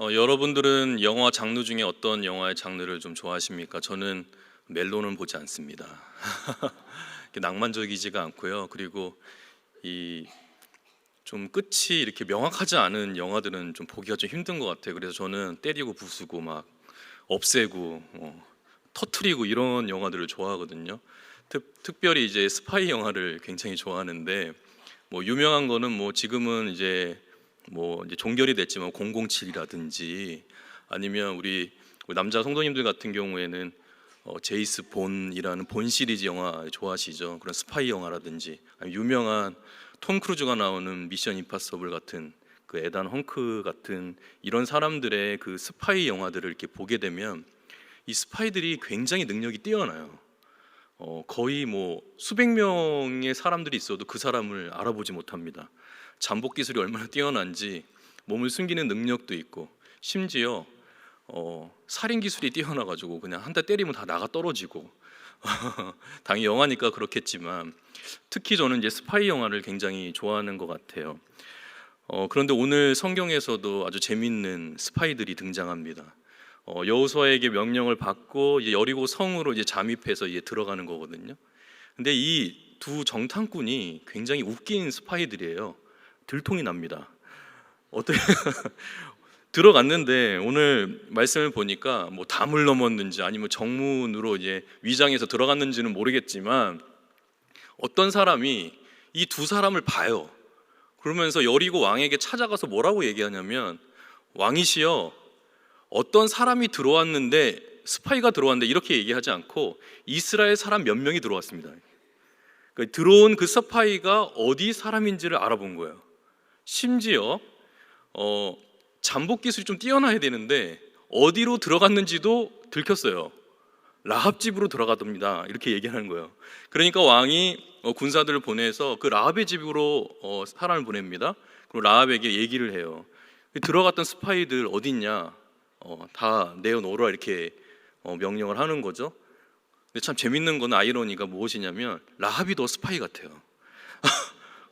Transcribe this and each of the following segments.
여러분들은 영화 장르 중에 어떤 영화의 장르를 좀 좋아하십니까? 저는 멜로는 보지 않습니다. 낭만적이지가 않고요. 그리고 이 좀 끝이 이렇게 명확하지 않은 영화들은 좀 보기가 좀 힘든 것 같아요. 그래서 저는 때리고 부수고 막 없애고 터트리고 이런 영화들을 좋아하거든요. 특별히 이제 스파이 영화를 굉장히 좋아하는데 뭐 유명한 거는 뭐 지금은 이제 종결이 됐지만 007이라든지 아니면 우리 남자 성도님들 같은 경우에는 제이스 본이라는 본 시리즈 영화 좋아하시죠? 그런 스파이 영화라든지 아니면 유명한 톰 크루즈가 나오는 미션 임파서블 같은 그 에단 헝크 같은 이런 사람들의 그 스파이 영화들을 이렇게 보게 되면 이 스파이들이 굉장히 능력이 뛰어나요. 거의 뭐 수백 명의 사람들이 있어도 그 사람을 알아보지 못합니다. 잠복 기술이 얼마나 뛰어난지 몸을 숨기는 능력도 있고 심지어 살인 기술이 뛰어나가지고 그냥 한 대 때리면 다 나가 떨어지고 당연히 영화니까 그렇겠지만 특히 저는 이제 스파이 영화를 굉장히 좋아하는 것 같아요. 그런데 오늘 성경에서도 아주 재밌는 스파이들이 등장합니다. 여호수아에게 명령을 받고 이제 여리고 성으로 이제 잠입해서 이제 들어가는 거거든요. 근데 이 두 정탐꾼이 굉장히 웃긴 스파이들이에요. 들통이 납니다. 어떻게 들어갔는데 오늘 말씀을 보니까 뭐 담을 넘었는지 아니면 정문으로 이제 위장해서 들어갔는지는 모르겠지만 어떤 사람이 이 두 사람을 봐요. 그러면서 여리고 왕에게 찾아가서 뭐라고 얘기하냐면 왕이시여 어떤 사람이 들어왔는데 스파이가 들어왔는데 이렇게 얘기하지 않고 이스라엘 사람 몇 명이 들어왔습니다. 그러니까 들어온 그 스파이가 어디 사람인지를 알아본 거예요. 심지어 잠복 기술이 좀 뛰어나야 되는데 어디로 들어갔는지도 들켰어요. 라합 집으로 들어가답니다. 이렇게 얘기하는 거예요. 그러니까 왕이 군사들을 보내서 그 라합의 집으로 사람을 보냅니다. 그리고 라합에게 얘기를 해요. 들어갔던 스파이들 어디 있냐? 다 내어놓으라 이렇게 명령을 하는 거죠. 근데 참 재밌는 건 아이러니가 무엇이냐면 라합이 더 스파이 같아요.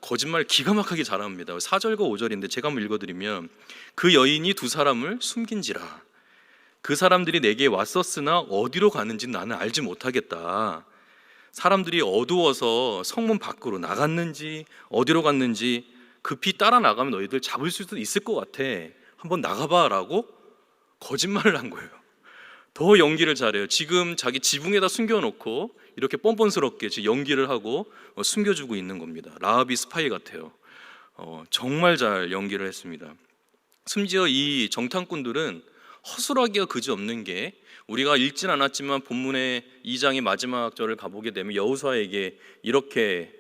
거짓말 기가 막히게 잘합니다. 4절과 5절인데 제가 한번 읽어드리면 그 여인이 두 사람을 숨긴지라 그 사람들이 내게 왔었으나 어디로 가는지 나는 알지 못하겠다. 사람들이 어두워서 성문 밖으로 나갔는지 어디로 갔는지 급히 따라 나가면 너희들 잡을 수도 있을 것 같아. 한번 나가봐 라고 거짓말을 한 거예요. 더 연기를 잘해요. 지금 자기 지붕에다 숨겨놓고 이렇게 뻔뻔스럽게 지금 연기를 하고 숨겨주고 있는 겁니다. 라합이 스파이 같아요. 정말 잘 연기를 했습니다. 심지어 이 정탐꾼들은 허술하기가 그지없는 게 우리가 읽진 않았지만 본문의 2장의 마지막 절을 가보게 되면 여호수아에게 이렇게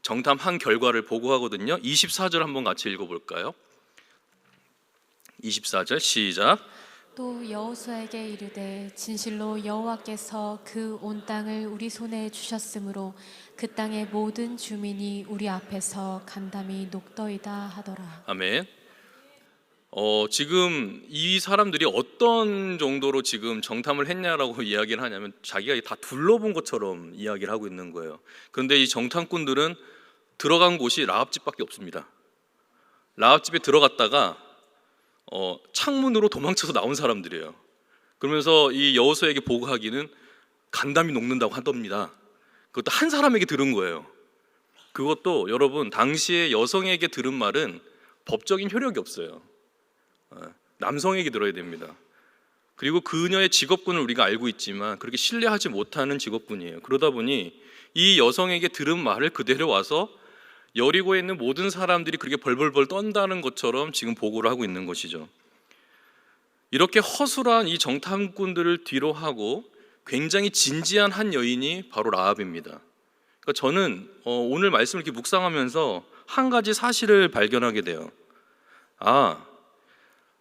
정탐한 결과를 보고하거든요. 24절 한번 같이 읽어볼까요? 24절 시작. 또 여호수아에게 이르되 진실로 여호와께서 그 온 땅을 우리 손에 주셨으므로 그 땅의 모든 주민이 우리 앞에서 간담이 녹더이다 하더라. 아멘. 지금 이 사람들이 어떤 정도로 지금 정탐을 했냐라고 이야기를 하냐면 자기가 다 둘러본 것처럼 이야기를 하고 있는 거예요. 그런데 이 정탐꾼들은 들어간 곳이 라합집밖에 없습니다. 라합집에 들어갔다가 창문으로 도망쳐서 나온 사람들이에요. 그러면서 이 여호수아에게 보고하기는 간담이 녹는다고 하답니다. 그것도 한 사람에게 들은 거예요. 그것도 여러분 당시에 여성에게 들은 말은 법적인 효력이 없어요. 남성에게 들어야 됩니다. 그리고 그녀의 직업군을 우리가 알고 있지만 그렇게 신뢰하지 못하는 직업군이에요. 그러다 보니 이 여성에게 들은 말을 그대로 와서 여리고에 있는 모든 사람들이 그렇게 벌벌벌 떤다는 것처럼 지금 보고를 하고 있는 것이죠. 이렇게 허술한 이 정탐꾼들을 뒤로 하고 굉장히 진지한 한 여인이 바로 라합입니다. 그러니까 저는 오늘 말씀을 이렇게 묵상하면서 한 가지 사실을 발견하게 돼요.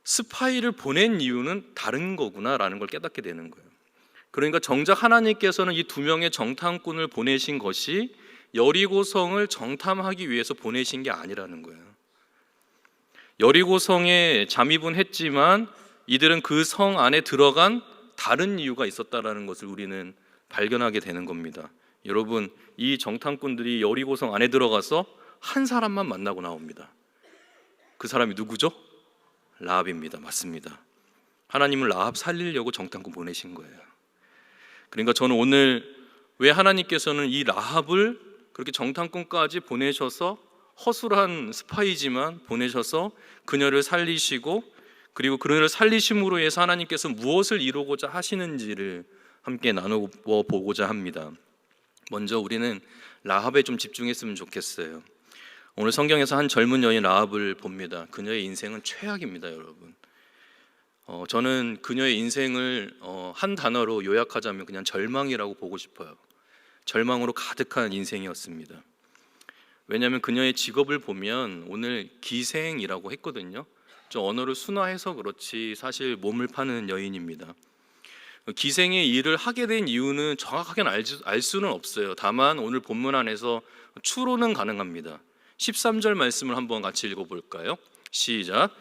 스파이를 보낸 이유는 다른 거구나라는 걸 깨닫게 되는 거예요. 그러니까 정작 하나님께서는 이 두 명의 정탐꾼을 보내신 것이 여리고성을 정탐하기 위해서 보내신 게 아니라는 거예요. 여리고성에 잠입은 했지만 이들은 그 성 안에 들어간 다른 이유가 있었다라는 것을 우리는 발견하게 되는 겁니다. 여러분, 이 정탐꾼들이 여리고성 안에 들어가서 한 사람만 만나고 나옵니다. 그 사람이 누구죠? 라합입니다. 맞습니다. 하나님은 라합 살리려고 정탐꾼 보내신 거예요. 그러니까 저는 오늘 왜 하나님께서는 이 라합을 그렇게 정탐꾼까지 보내셔서 허술한 스파이지만 보내셔서 그녀를 살리시고, 그리고 그녀를 살리심으로 해서 하나님께서 무엇을 이루고자 하시는지를 함께 나누어 보고자 합니다. 먼저 우리는 라합에 좀 집중했으면 좋겠어요. 오늘 성경에서 한 젊은 여인 라합을 봅니다. 그녀의 인생은 최악입니다, 여러분. 저는 그녀의 인생을 한 단어로 요약하자면 그냥 절망이라고 보고 싶어요. 절망으로 가득한 인생이었습니다. 왜냐하면 그녀의 직업을 보면 오늘 기생이라고 했거든요. 좀 언어를 순화해서 그렇지 사실 몸을 파는 여인입니다. 기생의 일을 하게 된 이유는 정확하게 알 수는 없어요. 다만 오늘 본문 안에서 추론은 가능합니다. 13절 말씀을 한번 같이 읽어볼까요? 시작.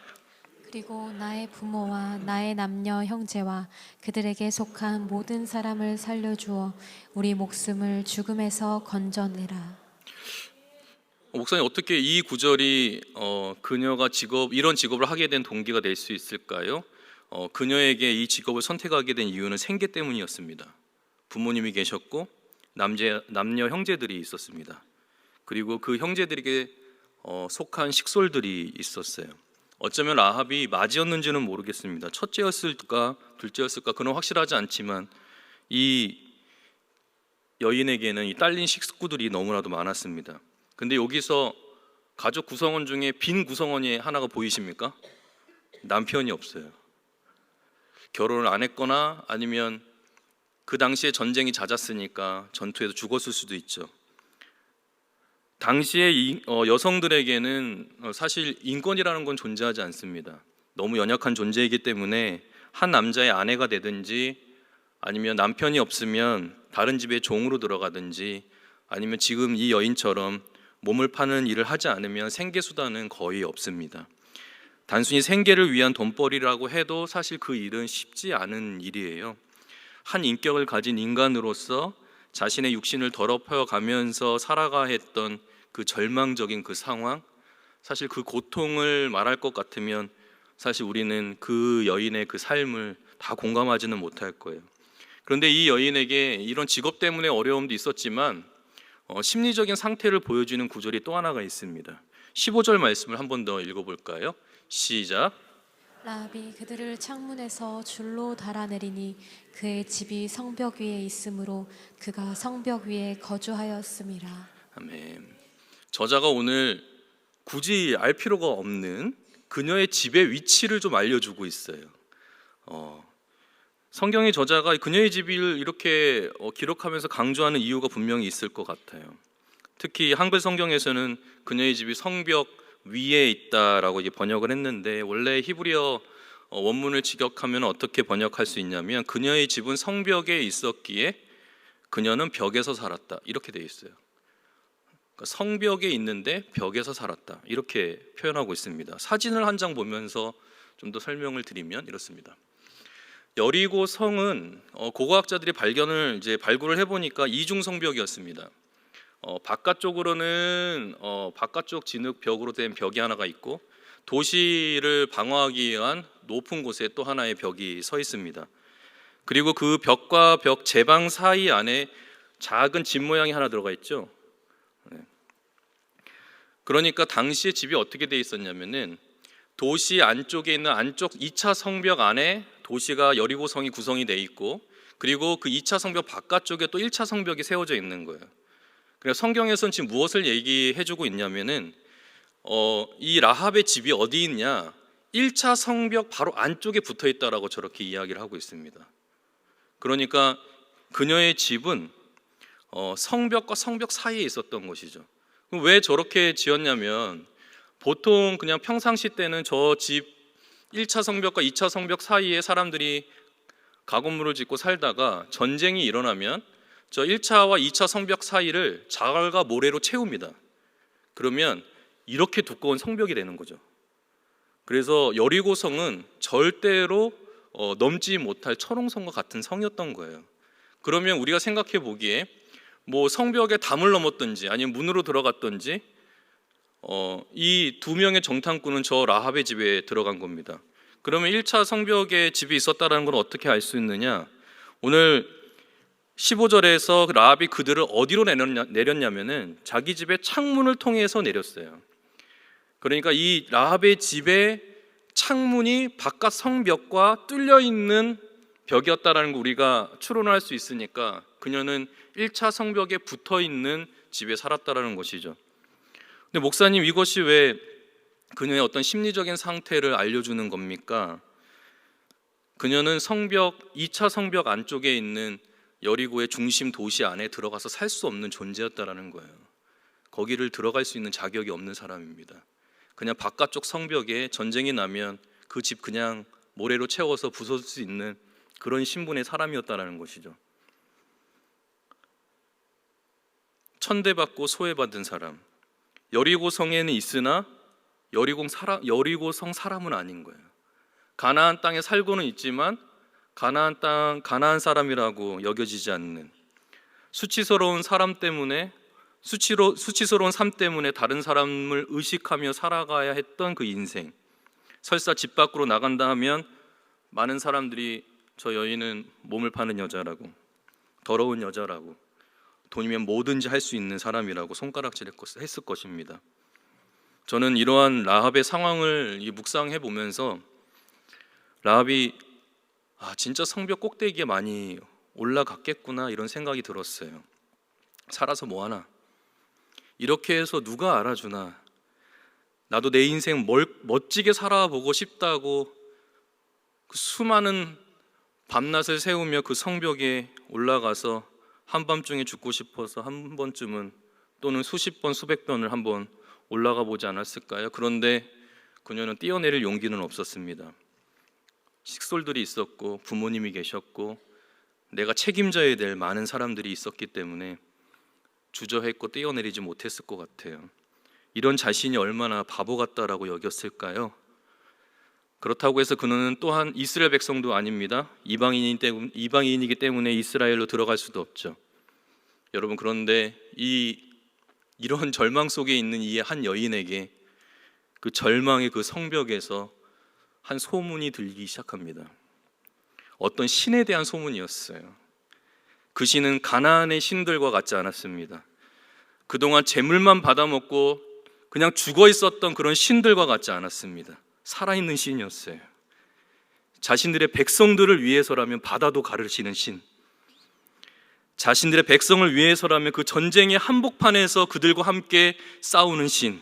그리고 나의 부모와 나의 남녀 형제와 그들에게 속한 모든 사람을 살려주어 우리 목숨을 죽음에서 건져내라. 목사님, 어떻게 이 구절이 그녀가 이런 직업을 하게 된 동기가 될 수 있을까요? 그녀에게 이 직업을 선택하게 된 이유는 생계 때문이었습니다. 부모님이 계셨고 남녀 형제들이 있었습니다. 그리고 그 형제들에게 속한 식솔들이 있었어요. 어쩌면 라합이 맞이였는지는 모르겠습니다. 첫째였을까 둘째였을까 그건 확실하지 않지만 이 여인에게는 이 딸린 식구들이 너무나도 많았습니다. 근데 여기서 가족 구성원 중에 빈 구성원이 하나가 보이십니까? 남편이 없어요. 결혼을 안 했거나 아니면 그 당시에 전쟁이 잦았으니까 전투에서 죽었을 수도 있죠. 당시의 여성들에게는 사실 인권이라는 건 존재하지 않습니다. 너무 연약한 존재이기 때문에 한 남자의 아내가 되든지 아니면 남편이 없으면 다른 집에 종으로 들어가든지 아니면 지금 이 여인처럼 몸을 파는 일을 하지 않으면 생계수단은 거의 없습니다. 단순히 생계를 위한 돈벌이라고 해도 사실 그 일은 쉽지 않은 일이에요. 한 인격을 가진 인간으로서 자신의 육신을 더럽혀 가면서 살아가 했던 그 절망적인 그 상황, 사실 그 고통을 말할 것 같으면 사실 우리는 그 여인의 그 삶을 다 공감하지는 못할 거예요. 그런데 이 여인에게 이런 직업 때문에 어려움도 있었지만 심리적인 상태를 보여주는 구절이 또 하나가 있습니다. 15절 말씀을 한 번 더 읽어볼까요? 시작. 라합이 그들을 창문에서 줄로 달아내리니 그의 집이 성벽 위에 있으므로 그가 성벽 위에 거주하였음이라. 아멘. 저자가 오늘 굳이 알 필요가 없는 그녀의 집의 위치를 좀 알려주고 있어요. 성경의 저자가 그녀의 집을 이렇게 기록하면서 강조하는 이유가 분명히 있을 것 같아요. 특히 한글 성경에서는 그녀의 집이 성벽 위에 있다라고 번역을 했는데 원래 히브리어 원문을 직역하면 어떻게 번역할 수 있냐면 그녀의 집은 성벽에 있었기에 그녀는 벽에서 살았다 이렇게 되어 있어요. 그러니까 성벽에 있는데 벽에서 살았다 이렇게 표현하고 있습니다. 사진을 한 장 보면서 좀 더 설명을 드리면 이렇습니다. 여리고 성은 고고학자들이 발굴을 해보니까 이중 성벽이었습니다. 바깥쪽으로는 바깥쪽 진흙 벽으로 된 벽이 하나가 있고 도시를 방어하기 위한 높은 곳에 또 하나의 벽이 서 있습니다. 그리고 그 벽과 벽 제방 사이 안에 작은 집 모양이 하나 들어가 있죠. 그러니까 당시의 집이 어떻게 돼 있었냐면은 도시 안쪽에 있는 안쪽 2차 성벽 안에 도시가 여리고성이 구성이 돼 있고 그리고 그 2차 성벽 바깥쪽에 또 1차 성벽이 세워져 있는 거예요. 그래서 성경에서는 지금 무엇을 얘기해주고 있냐면은 이 라합의 집이 어디 있냐? 1차 성벽 바로 안쪽에 붙어 있다라고 저렇게 이야기를 하고 있습니다. 그러니까 그녀의 집은 성벽과 성벽 사이에 있었던 것이죠. 왜 저렇게 지었냐면 보통 그냥 평상시 때는 저 집 1차 성벽과 2차 성벽 사이에 사람들이 가건물을 짓고 살다가 전쟁이 일어나면 저 1차와 2차 성벽 사이를 자갈과 모래로 채웁니다. 그러면 이렇게 두꺼운 성벽이 되는 거죠. 그래서 여리고성은 절대로 넘지 못할 철옹성과 같은 성이었던 거예요. 그러면 우리가 생각해 보기에 뭐 성벽에 담을 넘었든지 아니면 문으로 들어갔든지 이 두 명의 정탐꾼은 저 라합의 집에 들어간 겁니다. 그러면 1차 성벽에 집이 있었다는 걸 어떻게 알 수 있느냐? 오늘 15절에서 라합이 그들을 어디로 내렸냐면은 자기 집의 창문을 통해서 내렸어요. 그러니까 이 라합의 집의 창문이 바깥 성벽과 뚫려 있는 벽이었다라는 걸 우리가 추론할 수 있으니까 그녀는 1차 성벽에 붙어 있는 집에 살았다라는 것이죠. 근데 목사님, 이것이 왜 그녀의 어떤 심리적인 상태를 알려주는 겁니까? 그녀는 2차 성벽 안쪽에 있는 여리고의 중심 도시 안에 들어가서 살 수 없는 존재였다라는 거예요. 거기를 들어갈 수 있는 자격이 없는 사람입니다. 그냥 바깥쪽 성벽에 전쟁이 나면 그 집 그냥 모래로 채워서 부숴줄 수 있는 그런 신분의 사람이었다라는 것이죠. 천대받고 소외받은 사람. 여리고 성에는 있으나 여리고성 사람은 아닌 거예요. 가나안 땅에 살고는 있지만 가나안 사람이라고 여겨지지 않는, 수치스러운 삶 때문에 다른 사람을 의식하며 살아가야 했던 그 인생. 설사 집 밖으로 나간다 하면 많은 사람들이 저 여인은 몸을 파는 여자라고, 더러운 여자라고, 돈이면 뭐든지 할 수 있는 사람이라고 손가락질했을 것입니다. 저는 이러한 라합의 상황을 묵상해 보면서 라합이 진짜 성벽 꼭대기에 많이 올라갔겠구나 이런 생각이 들었어요. 살아서 뭐하나, 이렇게 해서 누가 알아주나, 나도 내 인생 멋지게 살아보고 싶다고 그 수많은 밤낮을 새우며 그 성벽에 올라가서 한밤중에 죽고 싶어서 한 번쯤은, 또는 수십 번 수백 번을 한번 올라가 보지 않았을까요? 그런데 그녀는 뛰어내릴 용기는 없었습니다. 식솔들이 있었고 부모님이 계셨고 내가 책임져야 될 많은 사람들이 있었기 때문에 주저했고 뛰어내리지 못했을 것 같아요. 이런 자신이 얼마나 바보 같다라고 여겼을까요? 그렇다고 해서 그는 또한 이스라엘 백성도 아닙니다. 이방인이기 때문에 이스라엘로 들어갈 수도 없죠. 여러분, 그런데 이런 절망 속에 있는 이 한 여인에게 그 절망의 그 성벽에서 한 소문이 들기 시작합니다. 어떤 신에 대한 소문이었어요. 그 신은 가나안의 신들과 같지 않았습니다. 그동안 재물만 받아먹고 그냥 죽어 있었던 그런 신들과 같지 않았습니다. 살아있는 신이었어요. 자신들의 백성들을 위해서라면 바다도 가르시는 신, 자신들의 백성을 위해서라면 그 전쟁의 한복판에서 그들과 함께 싸우는 신,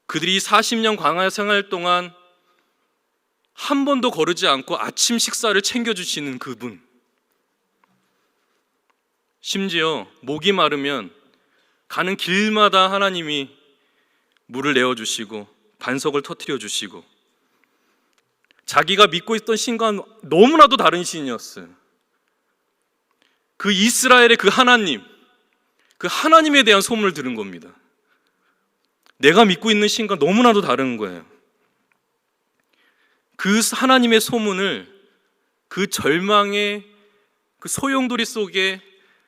그들이 40년 광야 생활 동안 한 번도 거르지 않고 아침 식사를 챙겨주시는 그분, 심지어 목이 마르면 가는 길마다 하나님이 물을 내어주시고 반석을 터뜨려 주시고, 자기가 믿고 있던 신과 너무나도 다른 신이었어요. 그 이스라엘의 그 하나님에 대한 소문을 들은 겁니다. 내가 믿고 있는 신과 너무나도 다른 거예요. 그 하나님의 소문을 그 절망의 그 소용돌이 속에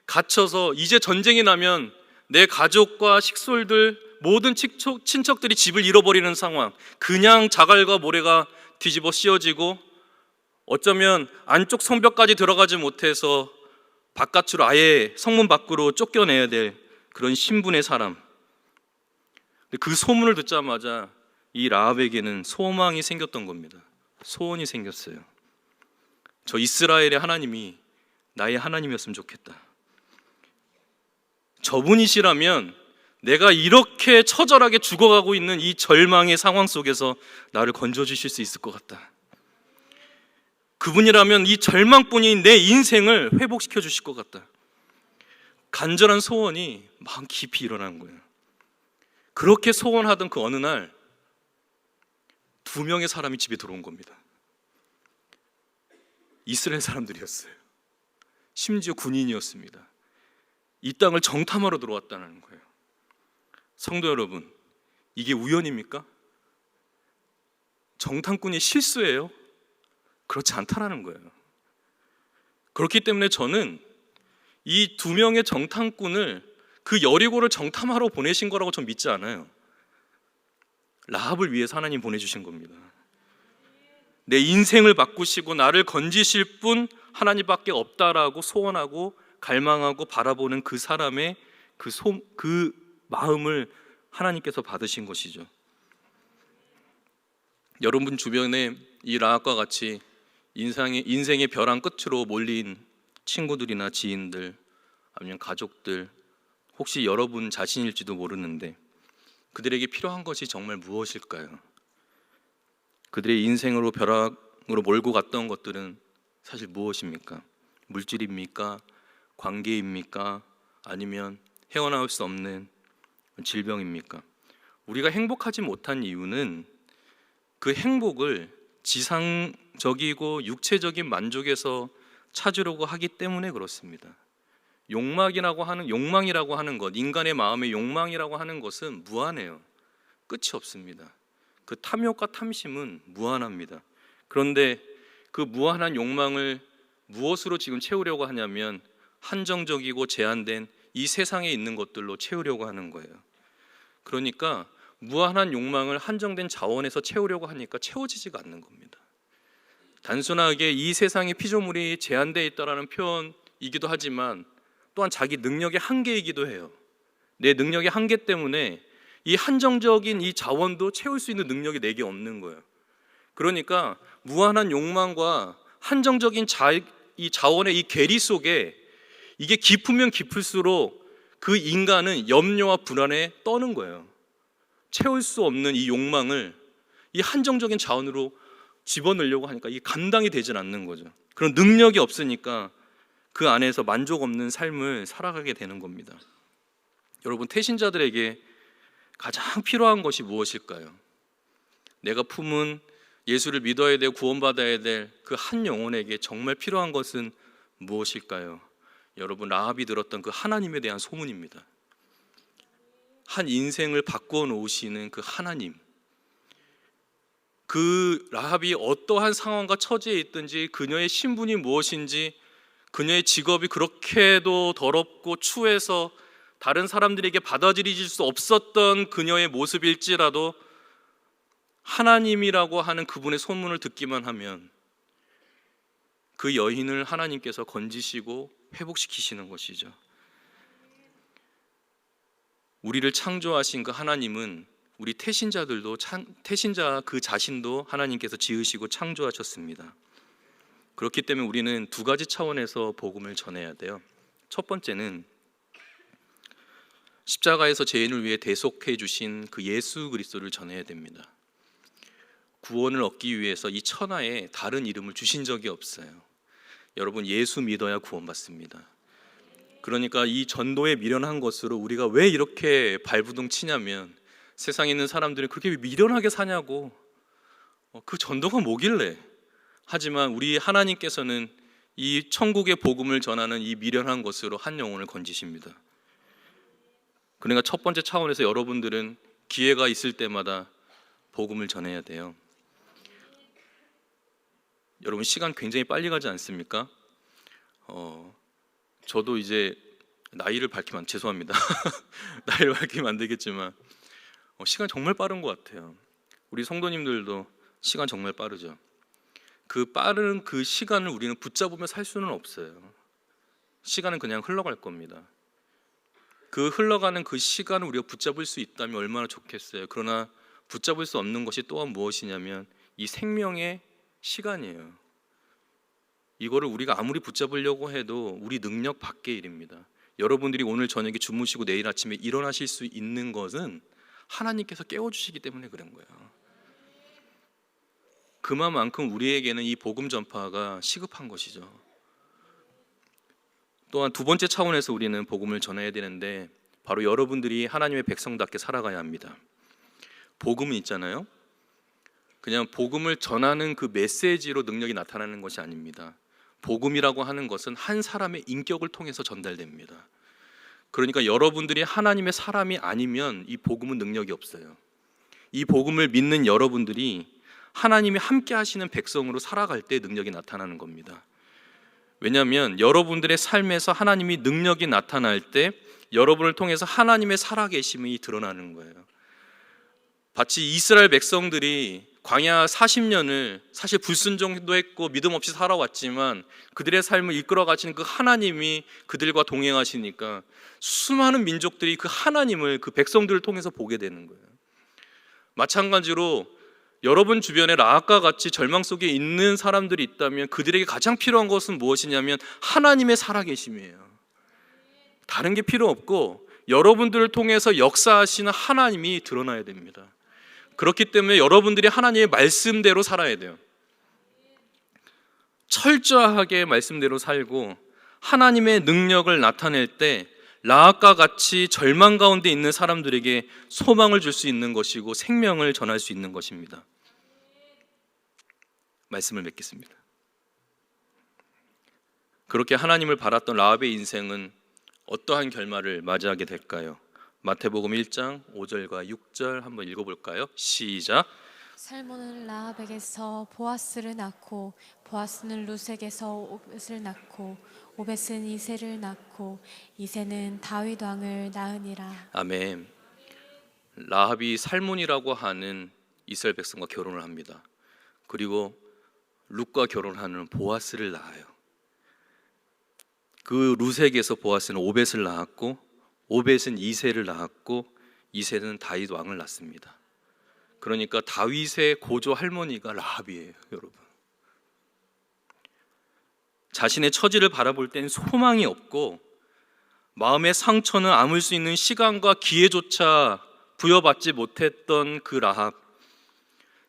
갇혀서 이제 전쟁이 나면 내 가족과 식솔들, 모든 친척들이 집을 잃어버리는 상황, 그냥 자갈과 모래가 뒤집어 씌워지고 어쩌면 안쪽 성벽까지 들어가지 못해서 바깥으로, 아예 성문 밖으로 쫓겨내야 될 그런 신분의 사람. 그 소문을 듣자마자 이 라합에게는 소망이 생겼던 겁니다. 소원이 생겼어요. 저 이스라엘의 하나님이 나의 하나님이었으면 좋겠다. 저분이시라면 내가 이렇게 처절하게 죽어가고 있는 이 절망의 상황 속에서 나를 건져주실 수 있을 것 같다. 그분이라면 이 절망뿐인 내 인생을 회복시켜 주실 것 같다. 간절한 소원이 마음 깊이 일어난 거예요. 그렇게 소원하던 그 어느 날 2명의 사람이 집에 들어온 겁니다. 이스라엘 사람들이었어요. 심지어 군인이었습니다. 이 땅을 정탐하러 들어왔다는 거예요. 성도 여러분, 이게 우연입니까? 정탐꾼이 실수예요? 그렇지 않다라는 거예요. 그렇기 때문에 저는 이 2명의 정탐꾼을 그 여리고를 정탐하러 보내신 거라고 전 믿지 않아요. 라합을 위해서 하나님 보내주신 겁니다. 내 인생을 바꾸시고 나를 건지실 분 하나님밖에 없다라고 소원하고 갈망하고 바라보는 그 사람의 그 마음을 하나님께서 받으신 것이죠. 여러분 주변에 이 라합과 같이 인생의 벼랑 끝으로 몰린 친구들이나 지인들, 아니면 가족들, 혹시 여러분 자신일지도 모르는데 그들에게 필요한 것이 정말 무엇일까요? 그들의 인생으로 벼락으로 몰고 갔던 것들은 사실 무엇입니까? 물질입니까? 관계입니까? 아니면 헤어나올 수 없는 질병입니까? 우리가 행복하지 못한 이유는 그 행복을 지상적이고 육체적인 만족에서 찾으려고 하기 때문에 그렇습니다. 욕망이라고 하는 것, 인간의 마음의 욕망이라고 하는 것은 무한해요. 끝이 없습니다. 그 탐욕과 탐심은 무한합니다. 그런데 그 무한한 욕망을 무엇으로 지금 채우려고 하냐면 한정적이고 제한된 이 세상에 있는 것들로 채우려고 하는 거예요. 그러니까 무한한 욕망을 한정된 자원에서 채우려고 하니까 채워지지가 않는 겁니다. 단순하게 이 세상의 피조물이 제한되어 있다라는 표현이기도 하지만 또한 자기 능력의 한계이기도 해요. 내 능력의 한계 때문에 이 한정적인 이 자원도 채울 수 있는 능력이 내게 없는 거예요. 그러니까 무한한 욕망과 한정적인 이 자원의 이 괴리 속에 이게 깊으면 깊을수록 그 인간은 염려와 불안에 떠는 거예요. 채울 수 없는 이 욕망을 이 한정적인 자원으로 집어넣으려고 하니까 이게 감당이 되질 않는 거죠. 그런 능력이 없으니까 그 안에서 만족 없는 삶을 살아가게 되는 겁니다. 여러분, 태신자들에게 가장 필요한 것이 무엇일까요? 내가 품은 예수를 믿어야 되고 구원받아야 될 그 한 영혼에게 정말 필요한 것은 무엇일까요? 여러분, 라합이 들었던 그 하나님에 대한 소문입니다. 한 인생을 바꾸어 놓으시는 그 하나님, 그 라합이 어떠한 상황과 처지에 있든지 그녀의 신분이 무엇인지, 그녀의 직업이 그렇게도 더럽고 추해서 다른 사람들에게 받아들여질 수 없었던 그녀의 모습일지라도 하나님이라고 하는 그분의 소문을 듣기만 하면 그 여인을 하나님께서 건지시고 회복시키시는 것이죠. 우리를 창조하신 그 하나님은 우리 태신자들도 태신자 그 자신도 하나님께서 지으시고 창조하셨습니다. 그렇기 때문에 우리는 두 가지 차원에서 복음을 전해야 돼요. 첫 번째는 십자가에서 죄인을 위해 대속해 주신 그 예수 그리스도를 전해야 됩니다. 구원을 얻기 위해서 이 천하에 다른 이름을 주신 적이 없어요. 여러분, 예수 믿어야 구원받습니다. 그러니까 이 전도에 미련한 것으로 우리가 왜 이렇게 발부둥 치냐면 세상에 있는 사람들이 그렇게 미련하게 사냐고, 그 전도가 뭐길래. 하지만 우리 하나님께서는 이 천국의 복음을 전하는 이 미련한 것으로 한 영혼을 건지십니다. 그러니까 첫 번째 차원에서 여러분들은 기회가 있을 때마다 복음을 전해야 돼요. 여러분, 시간 굉장히 빨리 가지 않습니까? 저도 이제 나이를 밝히면 죄송합니다. 나이를 밝히면 안 되겠지만 시간 정말 빠른 것 같아요. 우리 성도님들도 시간 정말 빠르죠. 그 빠른 그 시간을 우리는 붙잡으며 살 수는 없어요. 시간은 그냥 흘러갈 겁니다. 그 흘러가는 그 시간을 우리가 붙잡을 수 있다면 얼마나 좋겠어요. 그러나 붙잡을 수 없는 것이 또한 무엇이냐면 이 생명의 시간이에요. 이거를 우리가 아무리 붙잡으려고 해도 우리 능력 밖의 일입니다. 여러분들이 오늘 저녁에 주무시고 내일 아침에 일어나실 수 있는 것은 하나님께서 깨워주시기 때문에 그런 거예요. 그만큼 우리에게는 이 복음 전파가 시급한 것이죠. 또한 두 번째 차원에서 우리는 복음을 전해야 되는데 바로 여러분들이 하나님의 백성답게 살아가야 합니다. 복음은 있잖아요. 그냥 복음을 전하는 그 메시지로 능력이 나타나는 것이 아닙니다. 복음이라고 하는 것은 한 사람의 인격을 통해서 전달됩니다. 그러니까 여러분들이 하나님의 사람이 아니면 이 복음은 능력이 없어요. 이 복음을 믿는 여러분들이 하나님이 함께 하시는 백성으로 살아갈 때 능력이 나타나는 겁니다. 왜냐하면 여러분들의 삶에서 하나님이 능력이 나타날 때 여러분을 통해서 하나님의 살아계심이 드러나는 거예요. 마치 이스라엘 백성들이 광야 40년을 사실 불순종도 했고 믿음 없이 살아왔지만 그들의 삶을 이끌어 가시는 그 하나님이 그들과 동행하시니까 수많은 민족들이 그 하나님을 그 백성들을 통해서 보게 되는 거예요. 마찬가지로 여러분 주변에 라합과 같이 절망 속에 있는 사람들이 있다면 그들에게 가장 필요한 것은 무엇이냐면 하나님의 살아계심이에요. 다른 게 필요 없고 여러분들을 통해서 역사하시는 하나님이 드러나야 됩니다. 그렇기 때문에 여러분들이 하나님의 말씀대로 살아야 돼요. 철저하게 말씀대로 살고 하나님의 능력을 나타낼 때 라합과 같이 절망 가운데 있는 사람들에게 소망을 줄 수 있는 것이고 생명을 전할 수 있는 것입니다. 말씀을 맺겠습니다. 그렇게 하나님을 바랐던 라합의 인생은 어떠한 결말을 맞이하게 될까요? 마태복음 1장 5절과 6절 한번 읽어볼까요? 시작. 살몬은 라합에게서 보아스를 낳고 보아스는 루색에서 오벳을 낳고 오벳은 이새를 낳고 이새는 다윗 왕을 낳으니라. 아멘. 라합이 살몬이라고 하는 이스라엘 백성과 결혼을 합니다. 그리고 룻과 결혼하는 보아스를 낳아요. 그 루색에서 보아스는 오벳을 낳았고 오벳은 이새를 낳았고 이새는 다윗 왕을 낳습니다. 그러니까 다윗의 고조 할머니가 라합이에요, 여러분. 자신의 처지를 바라볼 땐 소망이 없고 마음의 상처는 아물 수 있는 시간과 기회조차 부여받지 못했던 그 라합,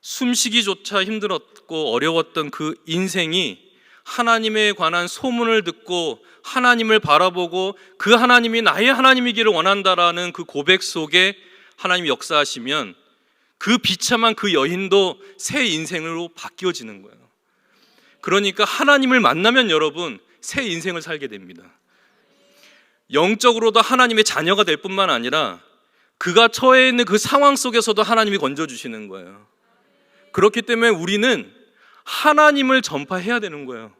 숨쉬기조차 힘들었고 어려웠던 그 인생이 하나님에 관한 소문을 듣고 하나님을 바라보고 그 하나님이 나의 하나님이기를 원한다라는 그 고백 속에 하나님이 역사하시면 그 비참한 그 여인도 새 인생으로 바뀌어지는 거예요. 그러니까 하나님을 만나면 여러분 새 인생을 살게 됩니다. 영적으로도 하나님의 자녀가 될 뿐만 아니라 그가 처해 있는 그 상황 속에서도 하나님이 건져주시는 거예요. 그렇기 때문에 우리는 하나님을 전파해야 되는 거예요.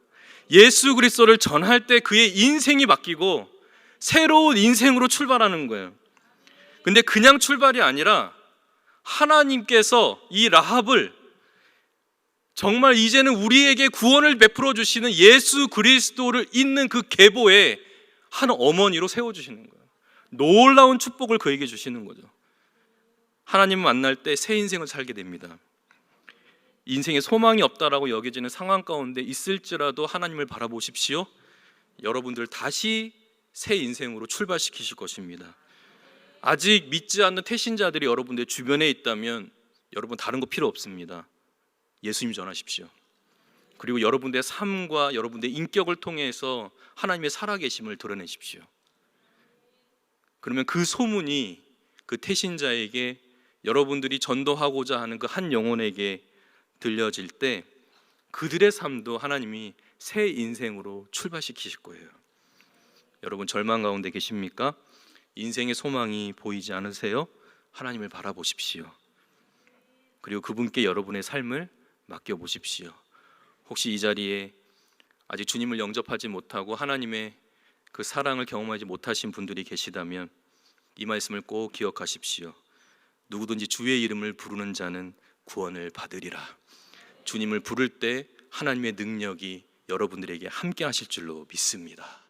예수 그리스도를 전할 때 그의 인생이 바뀌고 새로운 인생으로 출발하는 거예요. 근데 그냥 출발이 아니라 하나님께서 이 라합을 정말 이제는 우리에게 구원을 베풀어 주시는 예수 그리스도를 잇는 그 계보에 한 어머니로 세워주시는 거예요. 놀라운 축복을 그에게 주시는 거죠. 하나님 만날 때 새 인생을 살게 됩니다. 인생에 소망이 없다라고 여겨지는 상황 가운데 있을지라도 하나님을 바라보십시오. 여러분들 다시 새 인생으로 출발시키실 것입니다. 아직 믿지 않는 태신자들이 여러분들 주변에 있다면 여러분 다른 거 필요 없습니다. 예수님 전하십시오. 그리고 여러분들의 삶과 여러분들의 인격을 통해서 하나님의 살아계심을 드러내십시오. 그러면 그 소문이 그 태신자에게 여러분들이 전도하고자 하는 그 한 영혼에게 들려질 때 그들의 삶도 하나님이 새 인생으로 출발시키실 거예요. 여러분 절망 가운데 계십니까? 인생의 소망이 보이지 않으세요? 하나님을 바라보십시오. 그리고 그분께 여러분의 삶을 맡겨보십시오. 혹시 이 자리에 아직 주님을 영접하지 못하고 하나님의 그 사랑을 경험하지 못하신 분들이 계시다면 이 말씀을 꼭 기억하십시오. 누구든지 주의 이름을 부르는 자는 구원을 받으리라. 주님을 부를 때 하나님의 능력이 여러분들에게 함께 하실 줄로 믿습니다.